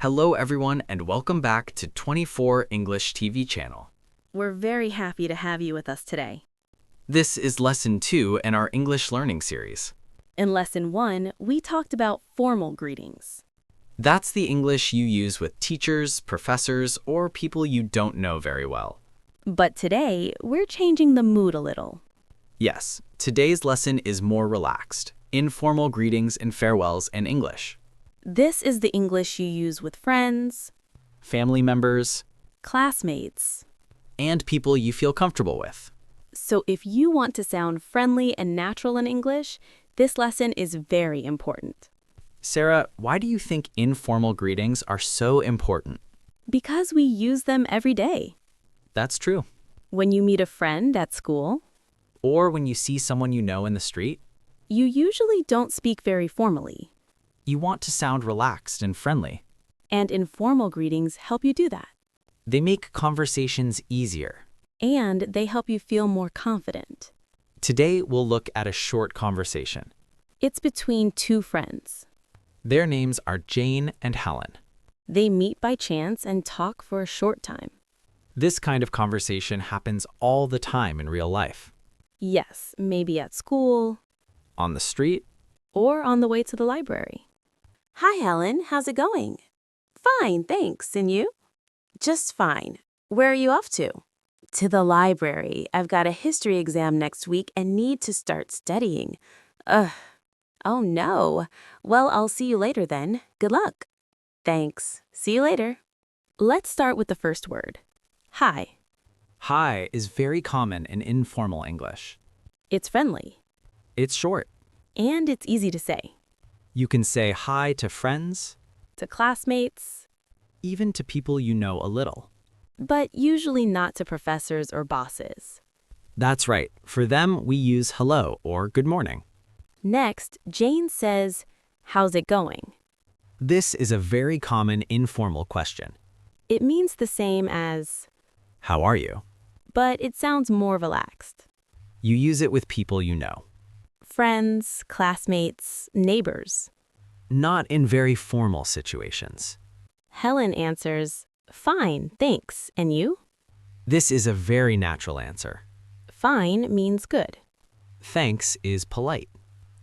Hello everyone and welcome back to 24 English TV channel. We're very happy to have you with us today. This is lesson 2 in our English learning series. In lesson 1, we talked about formal greetings. That's the English you use with teachers, professors, or people you don't know very well. But today, we're changing the mood a little. Yes, today's lesson is more relaxed. Informal greetings and farewells in English. This is the English you use with friends, Family members, classmates. and people you feel comfortable with. So if you want to sound friendly and natural in English, this lesson is very important. Sarah, why do you think informal greetings are so important? Because we use them every day. That's true. When you meet a friend at school, Or when you see someone you know in the street, you usually don't speak very formally. you want to sound relaxed and friendly. And informal greetings help you do that. They make conversations easier. And they help you feel more confident. Today, we'll look at a short conversation. It's between two friends. Their names are Jane and Helen. They meet by chance and talk for a short time. This kind of conversation happens all the time in real life. Yes, maybe at school On the street, or on the way to the library. Hi, Helen. How's it going? Fine, thanks. And you? Just fine. Where are you off to? To the library. I've got a history exam next week and need to start studying. Ugh. Oh, no. Well, I'll see you later then. Good luck. Thanks. See you later. Let's start with the first word. Hi. hi is very common in informal English. It's friendly. It's short. And it's easy to say. You can say hi to friends, To classmates, even to people you know a little. but usually not to professors or bosses. That's right. For them, we use hello or good morning. Next, Jane says, "How's it going?" This is a very common informal question. It means the same as, How are you? but it sounds more relaxed. You use it with people you know. Friends, classmates, neighbors. Not in very formal situations. Helen answers, "Fine, thanks. And you?" This is a very natural answer. Fine means good. Thanks is polite.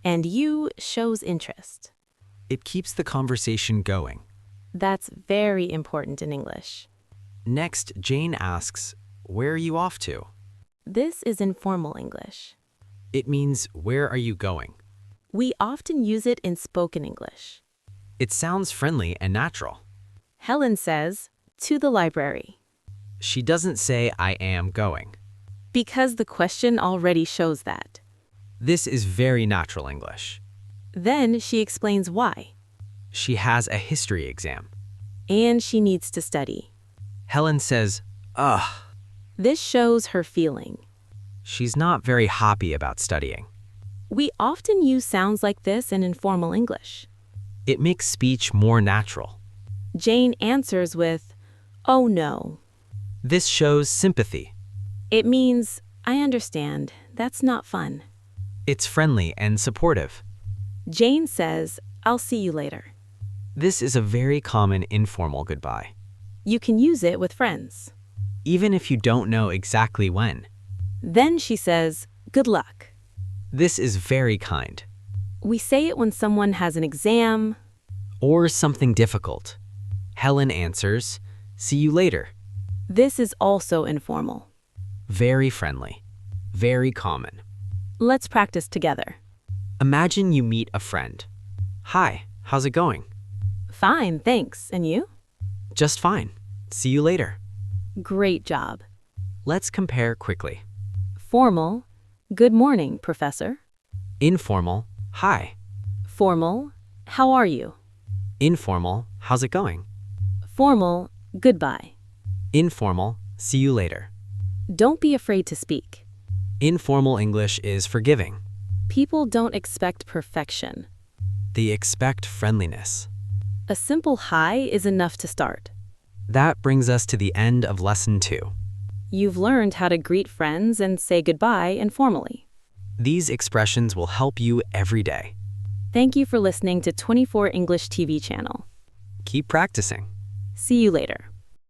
And you shows interest. It keeps the conversation going. That's very important in English. Next, Jane asks, where are you off to? This is informal English. It means, where are you going? We often use it in spoken English. It sounds friendly and natural. Helen says, "To the library," She doesn't say, I am going. because the question already shows that. This is very natural English. Then she explains why. She has a history exam. And she needs to study. Helen says, ugh. This shows her feeling. She's not very happy about studying. We often use sounds like this in informal English. It makes speech more natural. Jane answers with, "Oh no." This shows sympathy. It means, "I understand. That's not fun." It's friendly and supportive. Jane says, "I'll see you later." This is a very common informal goodbye. You can use it with friends. Even if you don't know exactly when. Then she says, "Good luck." This is very kind. We say it when someone has an exam. Or something difficult. Helen answers, see you later. This is also informal. Very friendly. Very common. Let's practice together. Imagine you meet a friend. Hi, how's it going? Fine, thanks. And you? Just fine. See you later. Great job. Let's compare quickly. Formal, "Good morning, professor." Informal, hi. Formal, "How are you?" Informal, how's it going? Formal, "Goodbye." Informal, see you later. Don't be afraid to speak. Informal English is forgiving. People don't expect perfection. They expect friendliness. A simple hi is enough to start. That brings us to the end of lesson 2. You've learned how to greet friends and say goodbye informally. These expressions will help you every day. Thank you for listening to 24 English TV channel. Keep practicing. See you later.